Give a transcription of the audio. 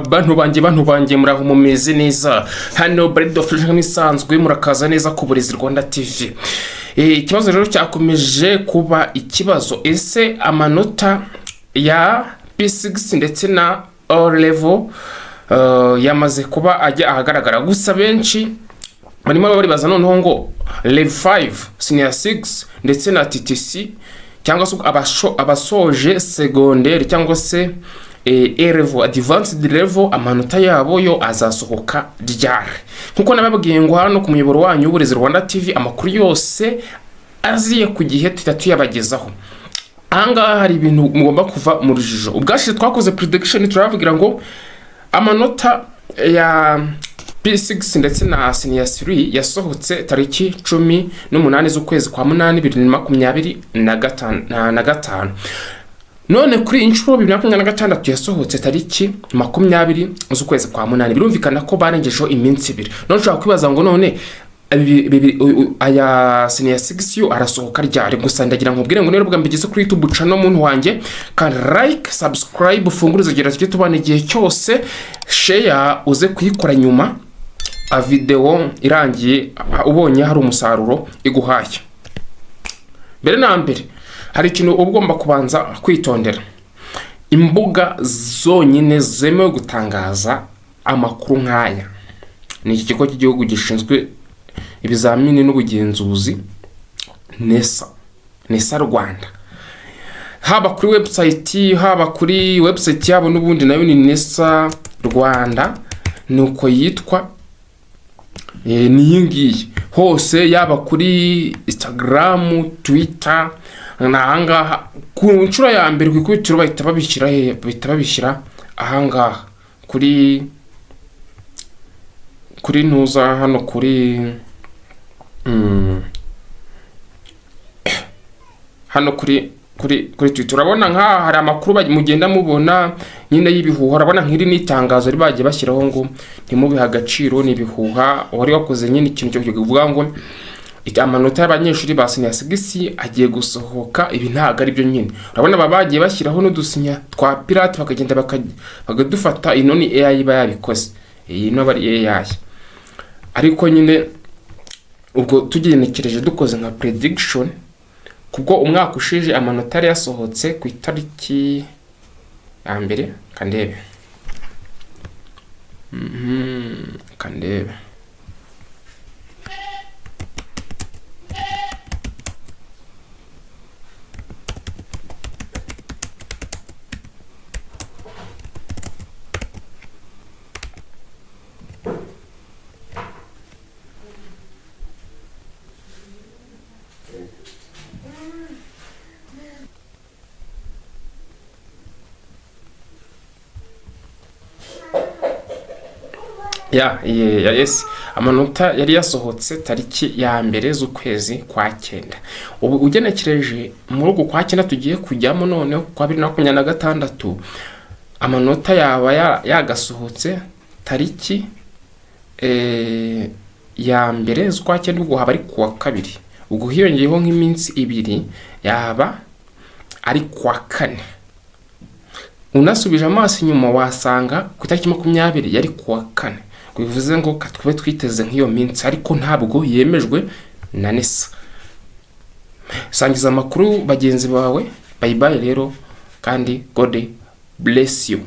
bantu banjye muraho mumeze neza. Hano Bread of Fresh nk'isanzwe murakaza neza ku Uburezi Rwanda TV. Ikibazo rero cyakomeje kuba ikibazo, ese amanota ya P6 ndetse na O-level yamaze kuba ajya ahagaragara, gusa benshi barimo baribaza noneho ngo L5 senior 6 ndetse na TTC cyangwa se abasoje secondaire cyangwa se A-level advanced level amanota yabo yo azasohoka ryari. Nkuko nababwiye ngo hano ku muyoboro wanyu Uburezi Rwanda TV amakuru yose aziye ku gihe tuyabagezaho. Ahangaha hari ibintu mugomba kuva mu rujijo. Ubwashize twakoze prediction turavugira ngo amanota ya P6 ndetse na senior 3 yasohotse tariki 18 z'ukwezi kwa 8 2025. None kuri inshuro 2026 yasohotse tariki 20 z'ukwezi kwa 8. Birumvikana ko barengejeho iminsi 2. None ushaka kwibaza ngo none aya senior 6 yo arasohoka ryari. Gusa ndagira nkubwire ngo rero bwambigeze kuri YouTube channel muntu wanjye, kandi like, subscribe, ufungurize gira tujye tubana igihe cyose, share uze kuyikora nyuma a video irangiye ubonye hari umusaruro iguhaye. Mbere na mbere hari ikintu ugomba kubanza kwitondera. Imbuga zonyine zemewe gutangaza amakuru nk'aya ni iki kigo cy'igihugu gishinzwe ibizamini n'ubugenzuzi NESA Rwanda. Haba kuri website yabo n'ubundi nayo ni NESA Rwanda, nuko yitwa niyingiye hose, yaba kuri Instagram, Twitter, nahangaha ku nshuro ya mbere ku ikubitiro bahita babishyira ahangaha kuri ntuza hano kuri hano kuri Twitter. Urabona nka hari amakuru mugenda mubona nyine y'ibihuha. Urabona nk'iri n'itangazo ribagiye bashyiraho ngo ntimubiha agaciro n'ibihuha. Wari wakoze nyine ikintu cyo kuvuga ngo amanota y'abanyeshuri ba senior 6 agiye gusohoka. Ibi ntago ari byo nyine. Urabona babagiye bashyiraho n'udusinya twa pirate bakagenda bagadufata. Ino ni AI iba yabikoze, iyi no bari AI. Ariko nyine ubwo tugenekereje dukoze nka prediction, kubwo umwaka ushije amanota yari yasohotse ku itariki ya mbere. Kandebe yes, amanota yari yasohotse tariki ya mbere z'ukwezi kwa 9. Ubu ugenekereje muri uko kwa 9 tugiye kujyamo none kwa 2026, amanota yaba yagasohotse tariki ya mbere z'ukwa 9, ubwo haba ari kuwa 2. Ubwo hiyongeyeho nk'iminsi 2 yaba ari kuwa 4. Unasubije amaso inyuma wasanga ku itariki 20 yari kuwa 4. Bivuze ngo katwe twiteze nk'iyo minsi, ariko ntabwo yemejwe na NESA. Sangiza amakuru bagenzi bawe. Bye bye rero, kandi God bless you.